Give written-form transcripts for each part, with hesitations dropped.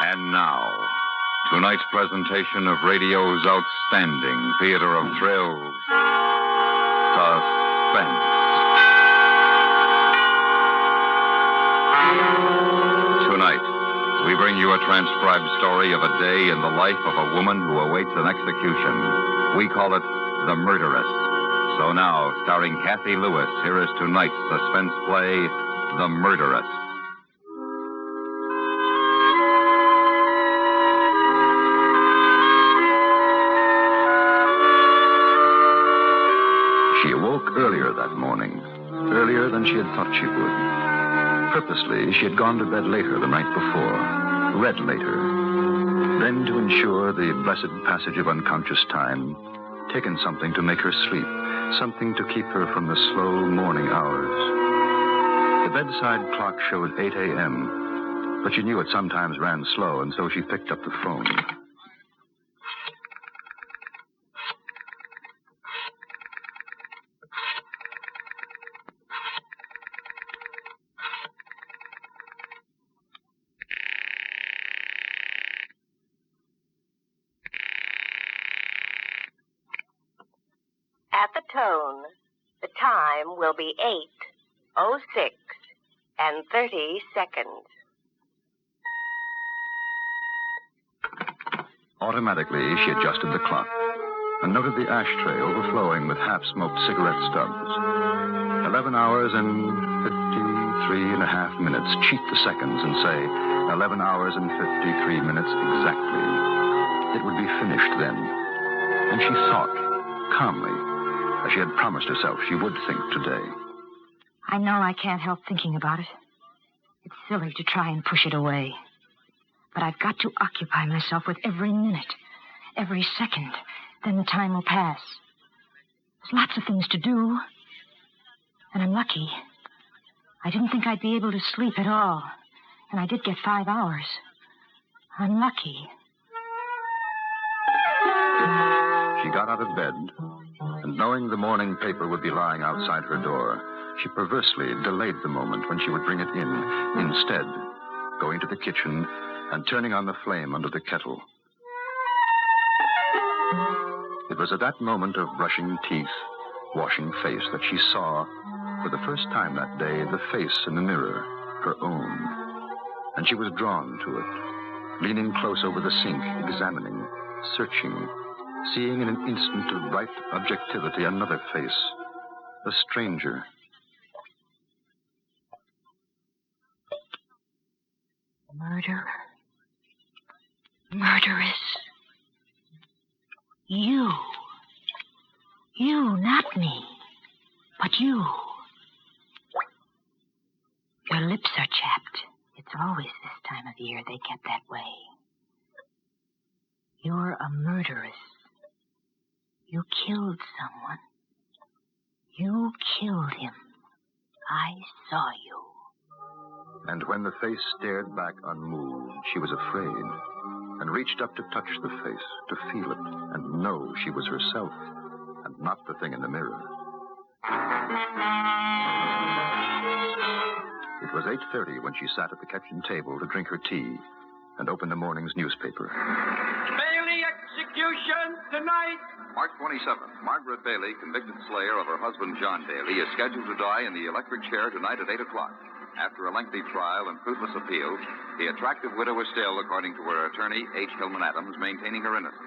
And now, tonight's presentation of radio's outstanding theater of thrills, Suspense. Tonight, we bring you a transcribed story of a day in the life of a woman who awaits an execution. We call it The Murderess. So now, starring Cathy Lewis, here is tonight's suspense play, The Murderess. She awoke earlier that morning, earlier than she had thought she would. Purposely, she had gone to bed later the night before, read later. Then, to ensure the blessed passage of unconscious time, taken something to make her sleep, something to keep her from the slow morning hours. The bedside clock showed 8 a.m., but she knew it sometimes ran slow, and so she picked up the phone. At the tone, the time will be 8:06 and 30 seconds. Automatically, she adjusted the clock and noted the ashtray overflowing with half-smoked cigarette stubs. 11 hours and 53 and a half minutes. Cheat the seconds and say 11 hours and 53 minutes exactly. It would be finished then. And she thought, calmly, as she had promised herself she would think today. I know I can't help thinking about it. It's silly to try and push it away. But I've got to occupy myself with every minute, every second. Then the time will pass. There's lots of things to do. And I'm lucky. I didn't think I'd be able to sleep at all. And I did get 5 hours. I'm lucky. She got out of bed, and knowing the morning paper would be lying outside her door, she perversely delayed the moment when she would bring it in, instead going to the kitchen and turning on the flame under the kettle. It was at that moment of brushing teeth, washing face, that she saw, for the first time that day, the face in the mirror, her own. And she was drawn to it, leaning close over the sink, examining, searching, seeing in an instant of bright objectivity another face, a stranger. Murderer. Murderess. You, not me, but you. Your lips are chapped. It's always this time of year they get that way. You're a murderess. You killed someone. You killed him. I saw you. And when the face stared back unmoved, she was afraid, and reached up to touch the face, to feel it, and know she was herself, and not the thing in the mirror. It was 8:30 when she sat at the kitchen table to drink her tea and open the morning's newspaper. Bailey execution tonight. March 27th, Margaret Bailey, convicted slayer of her husband John Bailey, is scheduled to die in the electric chair tonight at 8 o'clock. After a lengthy trial and fruitless appeal, the attractive widow is still, according to her attorney, H. Hillman Adams, maintaining her innocence.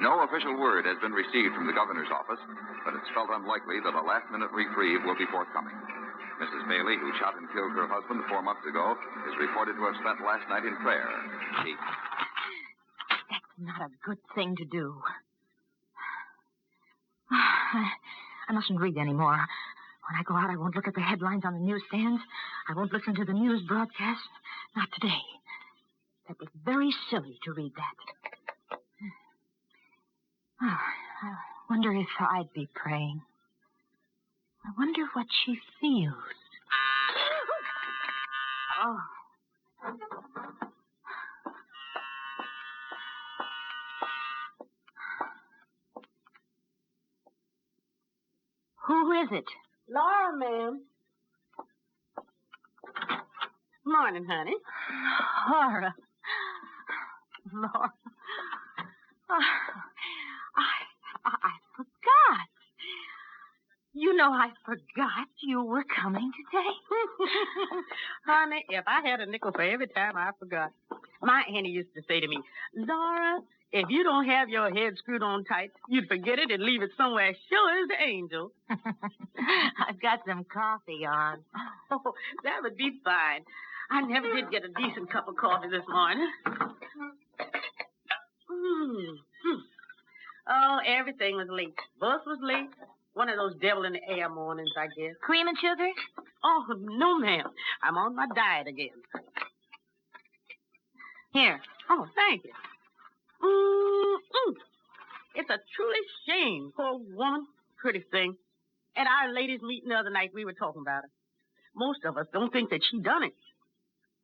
No official word has been received from the governor's office, but it's felt unlikely that a last-minute reprieve will be forthcoming. Mrs. Bailey, who shot and killed her husband 4 months ago, is reported to have spent last night in prayer. That's not a good thing to do. I mustn't read anymore. When I go out, I won't look at the headlines on the newsstands. I won't listen to the news broadcast. Not today. That was very silly to read that. Oh, I wonder if I'd be praying. I wonder what she feels. Oh. Who is it? Laura, ma'am. Morning, honey. Laura. Laura. I forgot. You know I forgot you were coming today. Honey, if I had a nickel for every time I forgot. My auntie used to say to me, Laura, if you don't have your head screwed on tight, you'd forget it and leave it somewhere sure as the angel. I've got some coffee on. Oh, that would be fine. I never did get a decent cup of coffee this morning. Oh, everything was late. Bus was late. One of those devil-in-the-air mornings, I guess. Cream and sugar? Oh, no, ma'am. I'm on my diet again. Here. Oh, thank you. It's a truly shame, poor woman, pretty thing. At our ladies' meeting the other night, we were talking about her. Most of us don't think that she done it.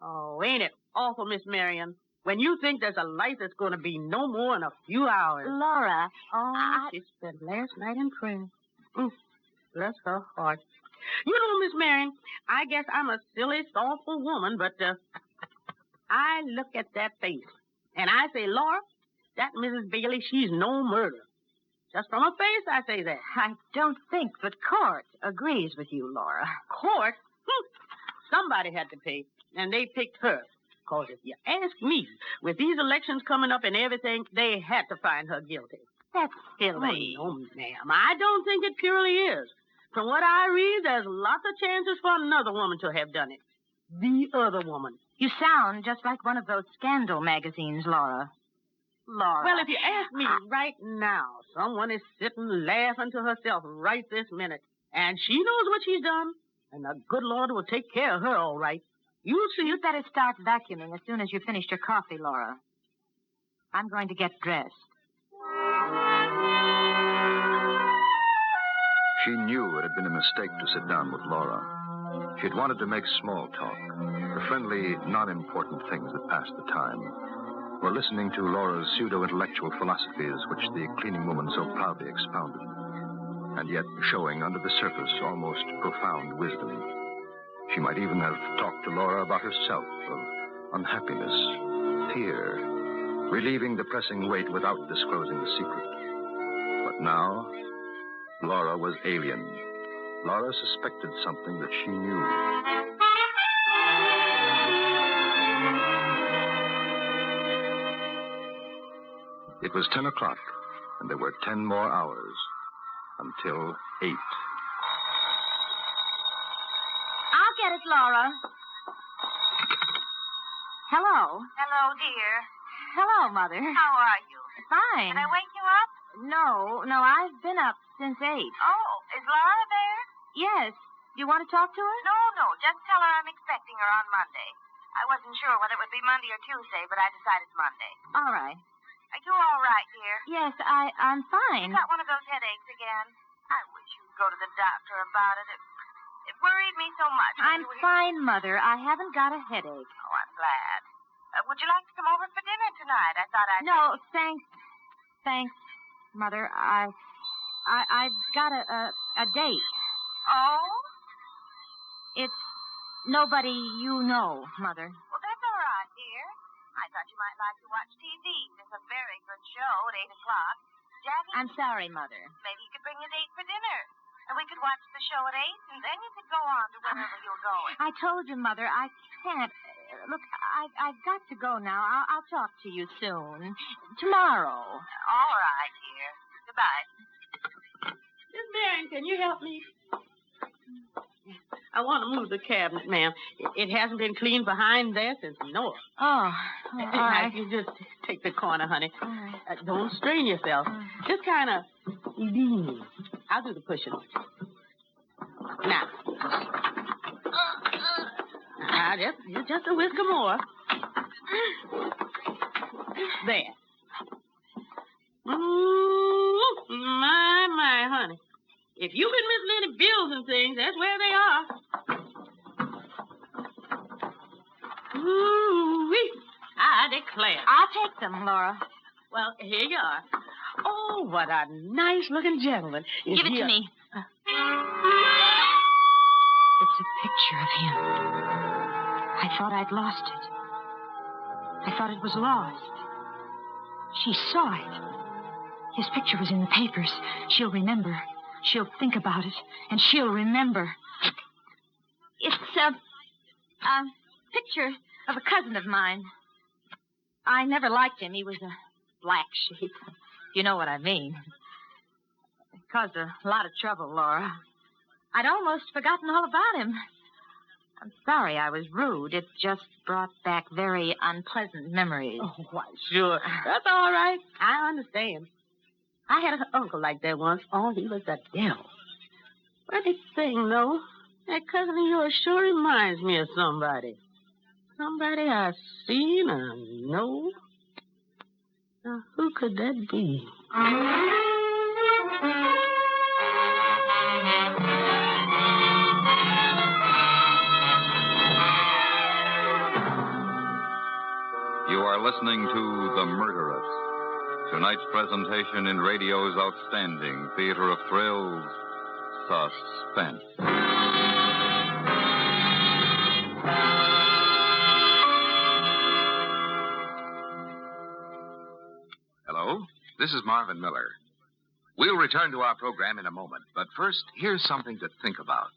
Oh, ain't it awful, Miss Marion, when you think there's a life that's going to be no more than a few hours. Laura. Oh, she spent last night in prayer. Bless her heart. You know, Miss Marion, I guess I'm a silly, thoughtful woman, but I look at that face, and I say, Laura, that Mrs. Bailey, she's no murderer. Just from her face, I say that. I don't think the court agrees with you, Laura. Court? Somebody had to pay, and they picked her. Because if you ask me, with these elections coming up and everything, they had to find her guilty. That's silly. Oh, no, ma'am. I don't think it purely is. From what I read, there's lots of chances for another woman to have done it. The other woman. You sound just like one of those scandal magazines, Laura. Laura. Well, if you ask me right now, someone is sitting laughing to herself right this minute. And she knows what she's done. And the good Lord will take care of her all right. You'll see. You'd better start vacuuming as soon as you finished your coffee, Laura. I'm going to get dressed. She knew it had been a mistake to sit down with Laura. She had wanted to make small talk, the friendly, non-important things that passed the time, or listening to Laura's pseudo-intellectual philosophies which the cleaning woman so proudly expounded, and yet showing under the surface almost profound wisdom. She might even have talked to Laura about herself, of unhappiness, fear, relieving the pressing weight without disclosing the secret. But now, Laura was alien. Laura suspected something that she knew. It was 10 o'clock, and there were 10 more hours until 8. I'll get it, Laura. Hello. Hello, dear. Hello, Mother. How are you? Fine. Did I wake you up? No, I've been up since 8. Oh, is Laura there? Yes. Do you want to talk to her? No. Just tell her I'm expecting her on Monday. I wasn't sure whether it would be Monday or Tuesday, but I decided Monday. All right. Are you all right, dear? Yes, I'm fine. You got one of those headaches again? I wish you'd go to the doctor about it. It worried me so much. I'm fine, Mother. I haven't got a headache. Oh, I'm glad. Would you like to come over for dinner tonight? I thought I'd... No, thanks, Mother. I've got a date. Oh? It's nobody you know, Mother. Well, that's all right, dear. I thought you might like to watch TV. There's a very good show at 8 o'clock. Jackie? I'm sorry, Mother. Maybe you could bring a date for dinner. And we could watch the show at 8, and then you could go on to wherever you're going. I told you, Mother, I can't. Look, I've got to go now. I'll talk to you soon. Tomorrow. All right, dear. Goodbye. Miss Marion, can you help me? I want to move the cabinet, ma'am. It hasn't been cleaned behind there since Noah. Oh, all right. You just take the corner, honey. All right. Don't strain yourself. Just kind of lean. I'll do the pushing. Now. Just a whisker more. There. My, honey. If you've been missing any bills and things, that's where they are. Ooh-wee. I declare. I'll take them, Laura. Well, here you are. Oh, what a nice-looking gentleman. Give it to me. It's a picture of him. I thought I'd lost it. I thought it was lost. She saw it. His picture was in the papers. She'll remember. She'll think about it, and she'll remember. It's a picture of a cousin of mine. I never liked him. He was a black sheep. You know what I mean. It caused a lot of trouble, Laura. I'd almost forgotten all about him. I'm sorry I was rude. It just brought back very unpleasant memories. Oh, why, sure. That's all right. I understand. I had an uncle like that once. Oh, he was a devil. Funny thing, though. That cousin of yours sure reminds me of somebody. Somebody I've seen or know. Now, who could that be? You are listening to The Murderess. Tonight's presentation in radio's outstanding theater of thrills, Suspense. Hello, this is Marvin Miller. We'll return to our program in a moment, but first, here's something to think about.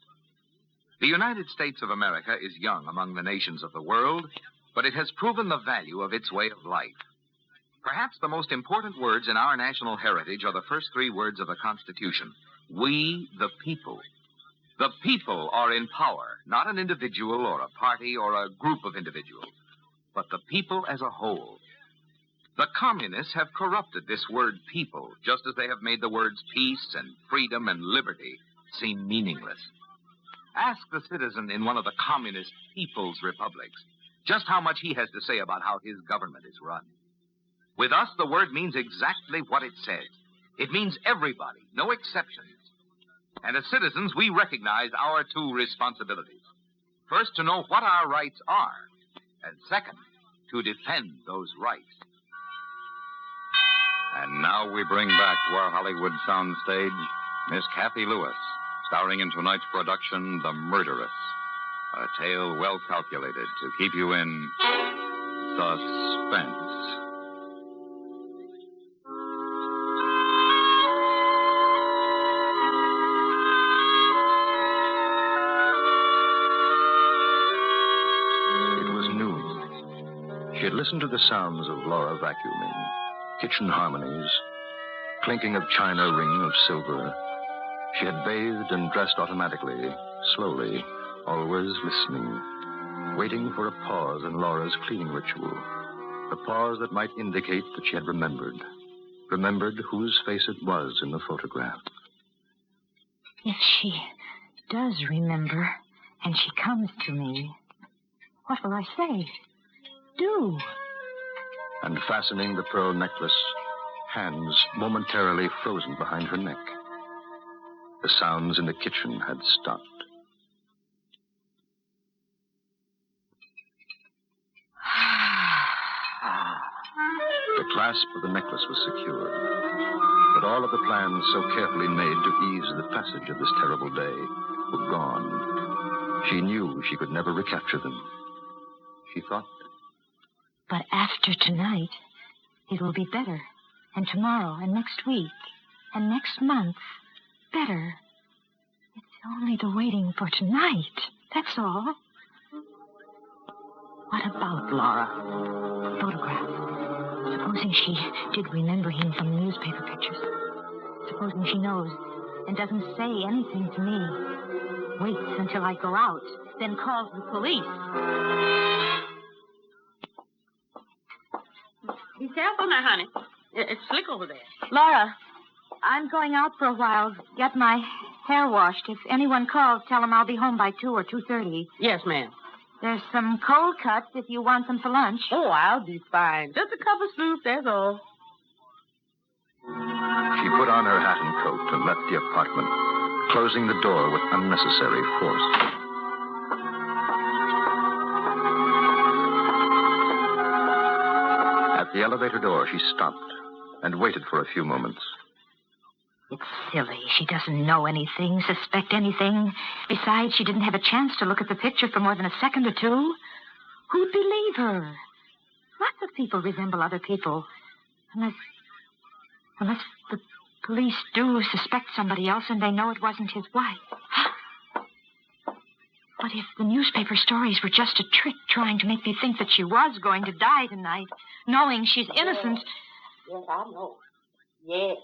The United States of America is young among the nations of the world, but it has proven the value of its way of life. Perhaps the most important words in our national heritage are the first three words of the Constitution. We, the people. The people are in power, not an individual or a party or a group of individuals, but the people as a whole. The communists have corrupted this word people, just as they have made the words peace and freedom and liberty seem meaningless. Ask the citizen in one of the communist people's republics just how much he has to say about how his government is run. With us, the word means exactly what it says. It means everybody, no exceptions. And as citizens, we recognize our two responsibilities. First, to know what our rights are, and second, to defend those rights. And now we bring back to our Hollywood soundstage Miss Cathy Lewis, starring in tonight's production, The Murderess. A tale well calculated to keep you in suspense. It was noon. She had listened to the sounds of Laura vacuuming, kitchen harmonies, clinking of china, ring of silver. She had bathed and dressed automatically, slowly, always listening, waiting for a pause in Laura's cleaning ritual, a pause that might indicate that she had remembered whose face it was in the photograph. If she does remember, and she comes to me, what will I say? Do. And fastening the pearl necklace, hands momentarily frozen behind her neck. The sounds in the kitchen had stopped. The clasp of the necklace was secured, but all of the plans so carefully made to ease the passage of this terrible day were gone. She knew she could never recapture them. She thought. But after tonight, it will be better. And tomorrow, and next week, and next month, better. It's only the waiting for tonight. That's all. What about Laura? Photograph. Supposing she did remember him from the newspaper pictures. Supposing she knows and doesn't say anything to me. Waits until I go out, then calls the police. Be careful now, honey. It's slick over there. Laura, I'm going out for a while. Get my hair washed. If anyone calls, tell them I'll be home by 2 or 2:30. Yes, ma'am. There's some cold cuts if you want them for lunch. Oh, I'll be fine. Just a cup of soup, that's all. She put on her hat and coat and left the apartment, closing the door with unnecessary force. At the elevator door, she stopped and waited for a few moments. It's silly. She doesn't know anything, suspect anything. Besides, she didn't have a chance to look at the picture for more than a second or two. Who'd believe her? Lots of people resemble other people. Unless the police do suspect somebody else and they know it wasn't his wife. What if the newspaper stories were just a trick trying to make me think that she was going to die tonight, knowing she's innocent? Yes, I know. Yes.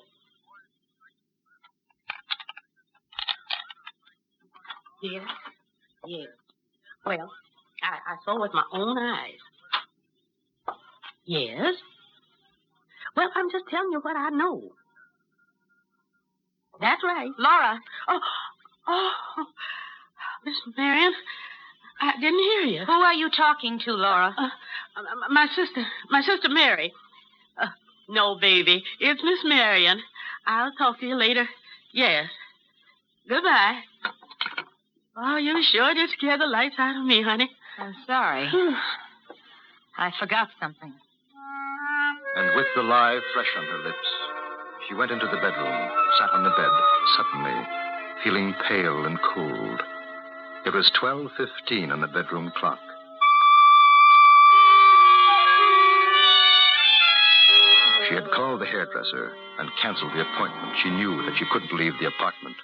Yes. Yes. Well, I saw with my own eyes. Yes. Well, I'm just telling you what I know. That's right. Laura. Oh, Miss Marion, I didn't hear you. Who are you talking to, Laura? My sister Mary. No, baby, it's Miss Marion. I'll talk to you later. Yes. Goodbye. Oh, you sure did scare the lights out of me, honey. I'm sorry. I forgot something. And with the lie fresh on her lips, she went into the bedroom, sat on the bed, suddenly, feeling pale and cold. It was 12:15 on the bedroom clock. She had called the hairdresser and canceled the appointment. She knew that she couldn't leave the apartment,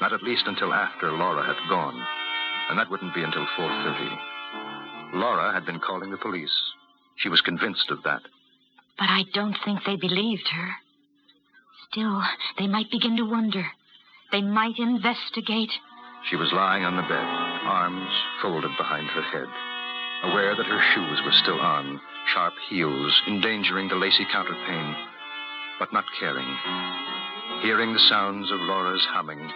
not at least until after Laura had gone, and that wouldn't be until 4:30. Laura had been calling the police. She was convinced of that. But I don't think they believed her. Still, they might begin to wonder. They might investigate. She was lying on the bed, arms folded behind her head, aware that her shoes were still on, sharp heels endangering the lacy counterpane, but not caring. Hearing the sounds of Laura's humming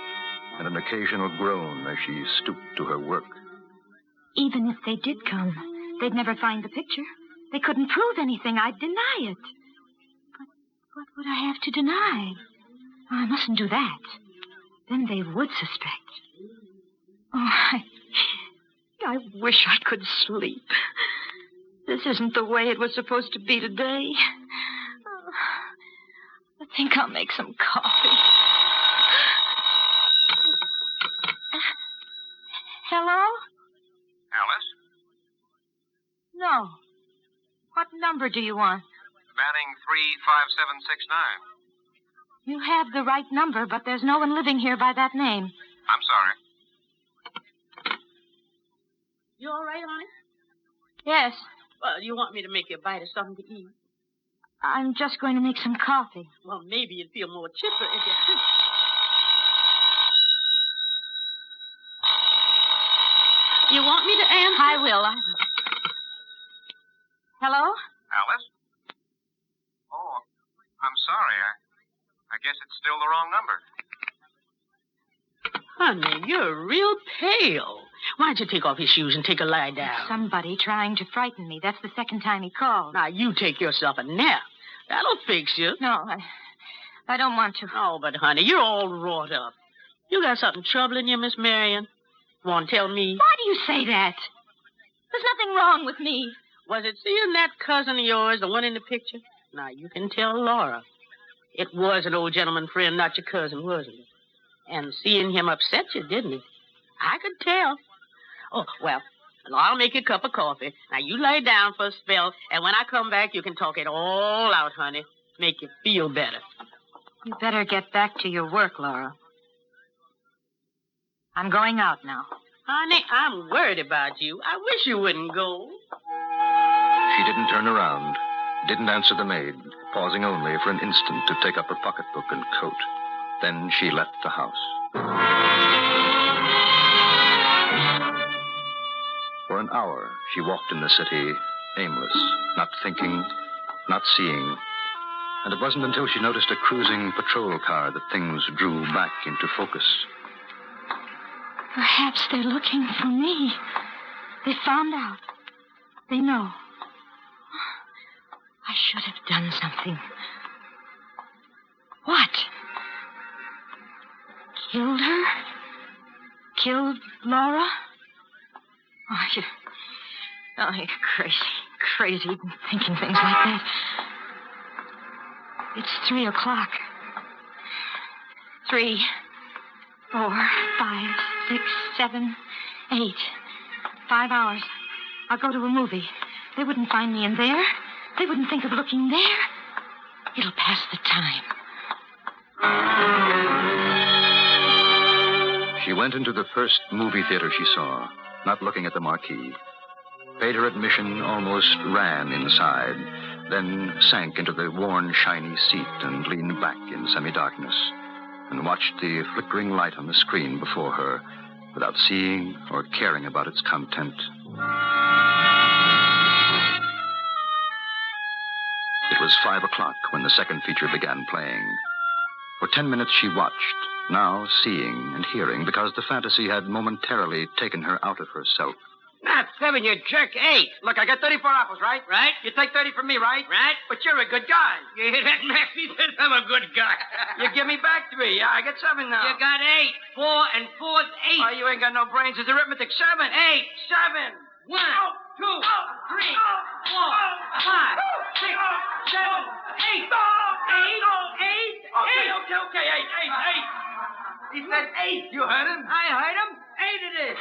and an occasional groan as she stooped to her work. Even if they did come, they'd never find the picture. They couldn't prove anything. I'd deny it. But what would I have to deny? I mustn't do that. Then they would suspect. Oh, I wish I could sleep. This isn't the way it was supposed to be today. Oh, I think I'll make some coffee. Hello? Alice? No. What number do you want? Banning 35769. You have the right number, but there's no one living here by that name. I'm sorry. You all right, honey? Yes. Well, you want me to make you a bite of something to eat? I'm just going to make some coffee. Well, maybe you'd feel more chipper if you... You want me to answer? I will. Hello? Alice? Oh, I'm sorry. I guess it's still the wrong number. Honey, you're real pale. Why don't you take off your shoes and take a lie down? Somebody trying to frighten me. That's the second time he called. Now, you take yourself a nap. That'll fix you. No, I don't want to. Oh, but, honey, you're all wrought up. You got something troubling you, Miss Marion? Want to tell me? Why do you say that? There's nothing wrong with me. Was it seeing that cousin of yours, the one in the picture? Now, you can tell Laura. It was an old gentleman friend, not your cousin, wasn't it? And seeing him upset you, didn't he? I could tell. Oh, well, I'll make you a cup of coffee. Now, you lay down for a spell, and when I come back, you can talk it all out, honey. Make you feel better. You better get back to your work, Laura. I'm going out now. Honey, I'm worried about you. I wish you wouldn't go. She didn't turn around, didn't answer the maid, pausing only for an instant to take up her pocketbook and coat. Then she left the house. For an hour, she walked in the city, aimless, not thinking, not seeing. And it wasn't until she noticed a cruising patrol car that things drew back into focus. Perhaps they're looking for me. They found out. They know. I should have done something. What? Killed her? Killed Laura? Oh, you're crazy thinking things like that. It's 3 o'clock. 3, 4, 5, 6, 7, 8. 5 hours. I'll go to a movie. They wouldn't find me in there. They wouldn't think of looking there. It'll pass the time. She went into the first movie theater she saw, not looking at the marquee. Paid her admission, almost ran inside, then sank into the worn, shiny seat and leaned back in semi-darkness and watched the flickering light on the screen before her without seeing or caring about its content. It was 5 o'clock when the second feature began playing. For 10 minutes she watched, now seeing and hearing because the fantasy had momentarily taken her out of herself. Not 7, you jerk. 8. Look, I got 34 apples, right? Right. You take 30 from me, right? Right. But you're a good guy. You hear that, Max? He says I'm a good guy. You give me back 3. Yeah, I get 7 now. You got 8. 4 and 4's 8. Oh, you ain't got no brains. It's arithmetic. 7. 8. 7. 1, 2, 3, 4, 5, 6, 7, 8. Okay. 8. He said 8. You heard him? I heard him. 8 it is.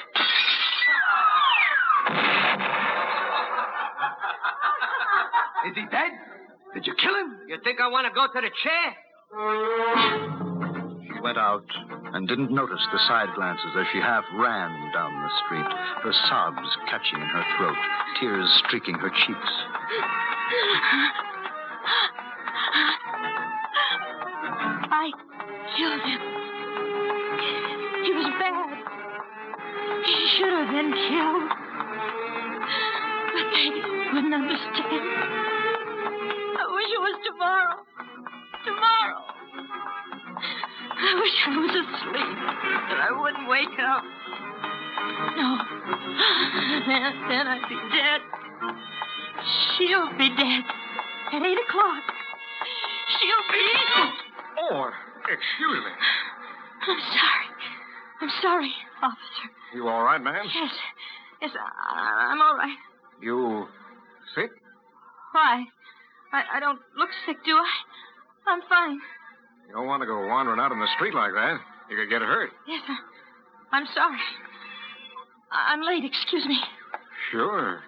Is he dead? Did you kill him? You think I want to go to the chair? She went out and didn't notice the side glances as she half ran down the street, her sobs catching in her throat, tears streaking her cheeks. I killed him. He was bad. He should have been killed. But they wouldn't understand. I wish it was tomorrow. Tomorrow. I wish I was asleep, that I wouldn't wake up. No. Then I'd be dead. She'll be dead at 8 o'clock. She'll be... Oh, excuse me. I'm sorry, officer. You all right, ma'am? Yes, I'm all right. You sick? Why? I don't look sick, do I? I'm fine. You don't want to go wandering out in the street like that. You could get hurt. Yes, I'm sorry. I'm late, excuse me. Sure.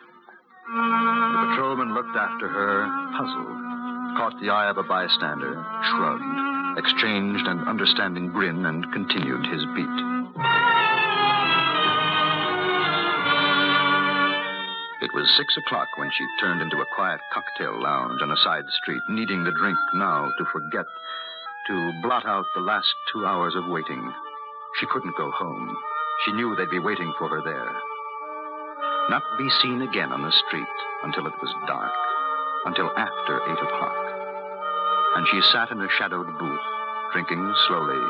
The patrolman looked after her, puzzled, caught the eye of a bystander, shrugged, exchanged an understanding grin, and continued his beat. It was 6 o'clock when she turned into a quiet cocktail lounge on a side street, needing the drink now to forget, to blot out the last 2 hours of waiting. She couldn't go home. She knew they'd be waiting for her there. Not be seen again on the street until it was dark, until after 8 o'clock. And she sat in a shadowed booth, drinking slowly,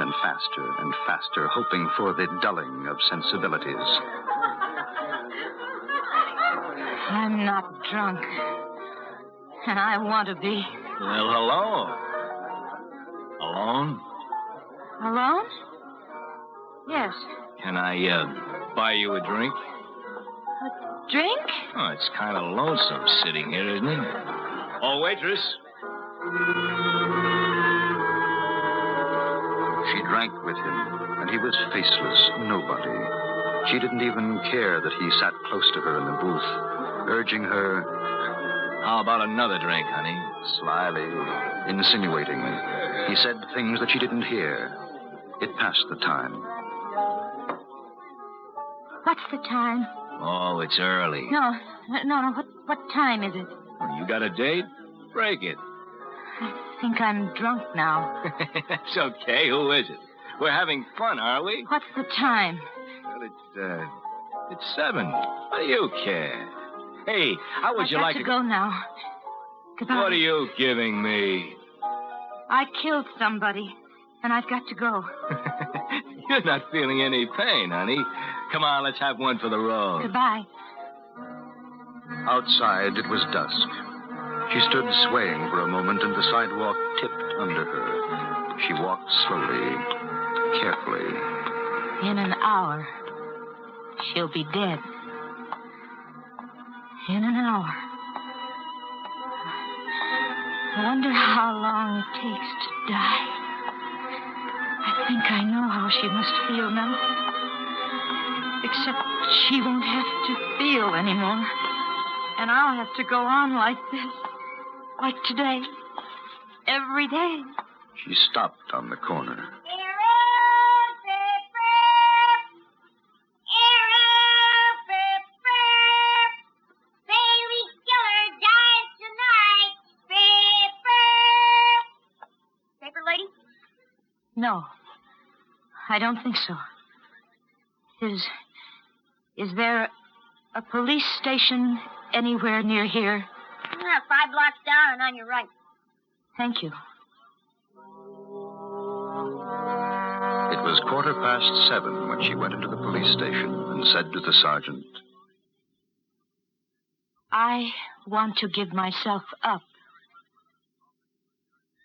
then faster and faster, hoping for the dulling of sensibilities. I'm not drunk. And I want to be. Well, hello. Alone? Alone? Yes. Can I, buy you a drink? A drink? Oh, it's kind of lonesome sitting here, isn't it? Oh, waitress. She drank with him, and he was faceless, nobody. She didn't even care that he sat close to her in the booth, urging her. How about another drink, honey? Slyly, insinuatingly, he said things that she didn't hear. It passed the time. What's the time? Oh, it's early. No. What time is it? You got a date? Break it. I think I'm drunk now. That's okay. Who is it? We're having fun, are we? What's the time? Well, it's 7. What do you care? Hey, how would you like to go now? Goodbye. What are you giving me? I killed somebody, and I've got to go. You're not feeling any pain, honey. Come on, let's have one for the road. Goodbye. Outside, it was dusk. She stood swaying for a moment, and the sidewalk tipped under her. She walked slowly, carefully. In an hour, she'll be dead. In an hour. I wonder how long it takes to die. I think I know how she must feel now. Except she won't have to feel anymore. And I'll have to go on like this. Like today. every day. She stopped on the corner. No, I don't think so. Is there a police station anywhere near here? 5 blocks down and on your right. Thank you. It was 7:15 when she went into the police station and said to the sergeant, I want to give myself up.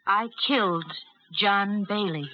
I killed John Bailey.